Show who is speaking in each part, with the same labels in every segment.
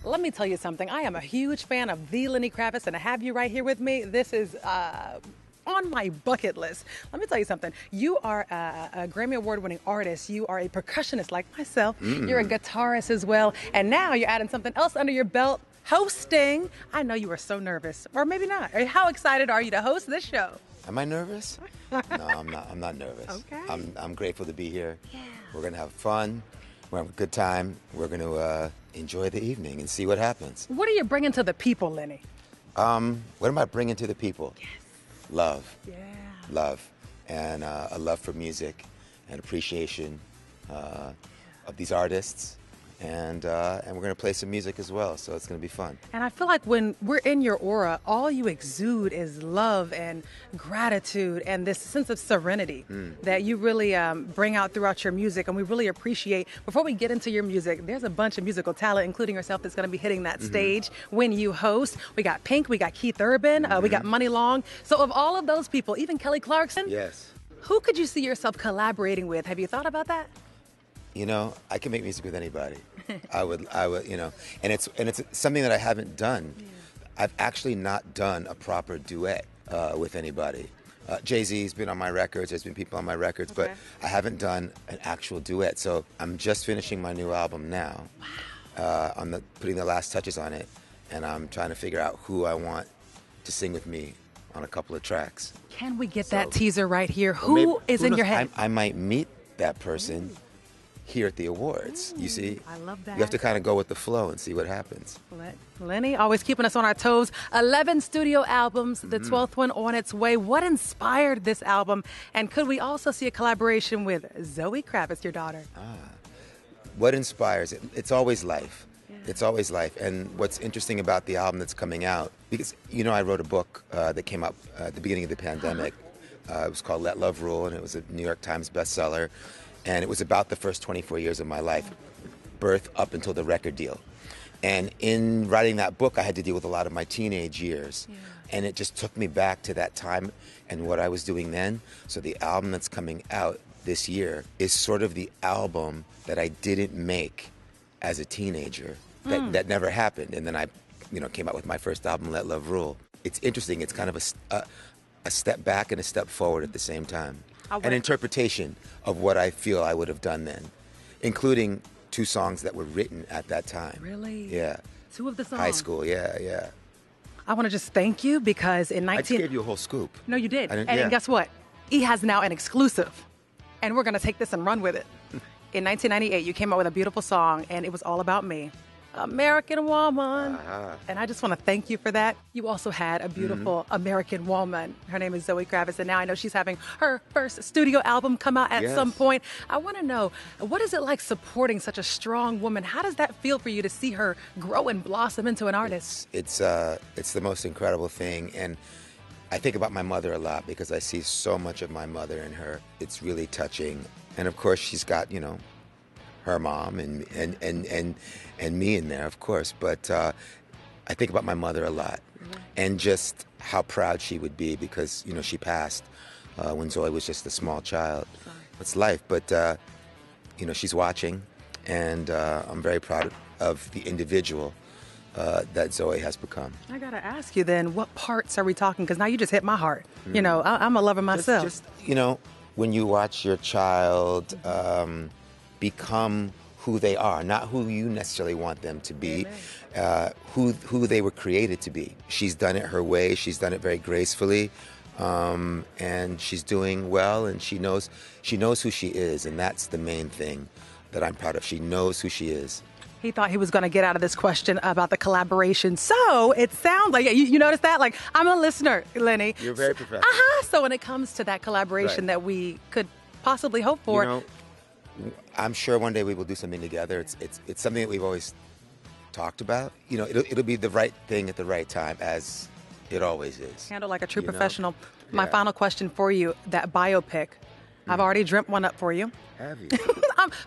Speaker 1: Let me tell you something. I am a huge fan of the Lenny Kravitz, and to have you right here with me, this is on my bucket list. Let me tell you something. You are a Grammy Award-winning artist. You are a percussionist like myself. You're a guitarist as well. And now you're adding something else under your belt, hosting. I know you were so nervous, or maybe not. How excited are you to host this show?
Speaker 2: Am I nervous? No, I'm not. I'm not nervous.
Speaker 1: Okay.
Speaker 2: I'm grateful to be here.
Speaker 1: Yeah.
Speaker 2: We're gonna have fun. We're having a good time. We're gonna enjoy the evening and see what happens.
Speaker 1: What are you bringing to the people, Lenny?
Speaker 2: What am I bringing to the people?
Speaker 1: Yes.
Speaker 2: Love.
Speaker 1: Yeah.
Speaker 2: Love, and a love for music, and appreciation of these artists. And we're going to play some music as well, so it's going to be fun.
Speaker 1: And I feel like when we're in your aura, all you exude is love and gratitude and this sense of serenity that you really bring out throughout your music, and we really appreciate. Before we get into your music, there's a bunch of musical talent, including yourself, that's going to be hitting that stage when you host. We got Pink, we got Keith Urban, we got Money Long. So of all of those people, even Kelly Clarkson,
Speaker 2: Yes.
Speaker 1: who could you see yourself collaborating with? Have you thought about that?
Speaker 2: You know, I can make music with anybody. I would, you know, and it's something that I haven't done.
Speaker 1: Yeah.
Speaker 2: I've actually not done a proper duet with anybody. Jay-Z's been on my records. There's been people on my records, but I haven't done an actual duet. So I'm just finishing my new album now. Wow. Putting the last touches on it, and I'm trying to figure out who I want to sing with me on a couple of tracks.
Speaker 1: Can we get that teaser right here? Who is in your head?
Speaker 2: I might meet that person here at the awards, you see?
Speaker 1: I love that.
Speaker 2: You have to kind of go with the flow and see what happens.
Speaker 1: Lenny, always keeping us on our toes. 11 studio albums, the 12th one on its way. What inspired this album? And could we also see a collaboration with Zoë Kravitz, your daughter?
Speaker 2: What inspires it? It's always life. Yeah. It's always life. And what's interesting about the album that's coming out, because, you know, I wrote a book that came out at the beginning of the pandemic. It was called Let Love Rule, and it was a New York Times bestseller. And it was about the first 24 years of my life, birth up until the record deal. And in writing that book, I had to deal with a lot of my teenage years. Yeah. And it just took me back to that time and what I was doing then. So the album that's coming out this year is sort of the album that I didn't make as a teenager. That never happened. And then I, you know, came out with my first album, Let Love Rule. It's interesting. It's kind of a step back and a step forward at the same time. An interpretation of what I feel I would have done then, including 2 songs that were written at that time.
Speaker 1: Really?
Speaker 2: Yeah.
Speaker 1: 2 of the songs?
Speaker 2: High school, yeah.
Speaker 1: I want to just thank you because in
Speaker 2: I just gave you a whole scoop.
Speaker 1: No, you did. And guess what? He has now an exclusive, and we're going to take this and run with it. In 1998, you came out with a beautiful song, and it was all about me. American Woman. And I just want to thank you for that. You also had a beautiful American woman. Her name is Zoë Kravitz, and now I know she's having her first studio album come out at some point. I want to know, what is it like supporting such a strong woman? How does that feel for you to see her grow and blossom into an artist?
Speaker 2: It's the most incredible thing, and I think about my mother a lot because I see so much of my mother in her. It's really touching. And of course, she's got, you know, her mom and me in there, of course. But I think about my mother a lot, and just how proud she would be because, you know, she passed when Zoe was just a small child. It's life, but you know, she's watching, and I'm very proud of the individual that Zoe has become.
Speaker 1: I gotta ask you then, what parts are we talking? Because now you just hit my heart. You know, I'm a lover myself.
Speaker 2: Just, you know, when you watch your child become who they are, not who you necessarily want them to be, who they were created to be. She's done it her way. She's done it very gracefully, and she's doing well. And she knows who she is, and that's the main thing that I'm proud of. She knows who she is.
Speaker 1: He thought he was going to get out of this question about the collaboration. So it sounds like, you notice that? Like, I'm a listener, Lenny.
Speaker 2: You're very professional.
Speaker 1: So when it comes to that collaboration that we could possibly hope for.
Speaker 2: You know, I'm sure one day we will do something together. It's something that we've always talked about. You know, it'll be the right thing at the right time, as it always is.
Speaker 1: Handled like a true professional. My final question for you, that biopic, I've already dreamt one up for you.
Speaker 2: Have you?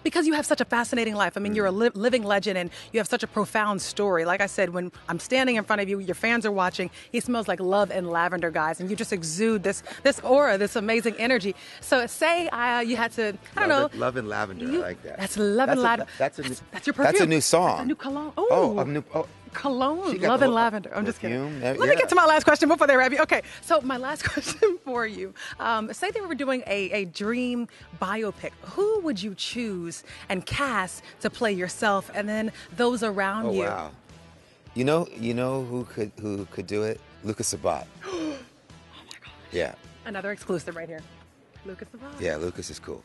Speaker 1: because you have such a fascinating life. I mean, you're a living legend, and you have such a profound story. Like I said, when I'm standing in front of you, your fans are watching. He smells like love and lavender, guys, and you just exude this aura, this amazing energy. So say you had to, I don't know.
Speaker 2: Love and lavender, I like that.
Speaker 1: That's love and lavender.
Speaker 2: That's
Speaker 1: your perfume.
Speaker 2: That's a new song.
Speaker 1: That's a new cologne. Cologne, love and lavender. I'm just kidding. Let me get to my last question before they wrap you. Okay, so my last question for you. Say they were doing a dream biopic. Who would you choose and cast to play yourself and then those around you?
Speaker 2: Oh, wow. You know who could do it? Lucas Sabat.
Speaker 1: Oh, my God.
Speaker 2: Yeah.
Speaker 1: Another exclusive right here. Lucas Sabat.
Speaker 2: Yeah, Lucas is cool.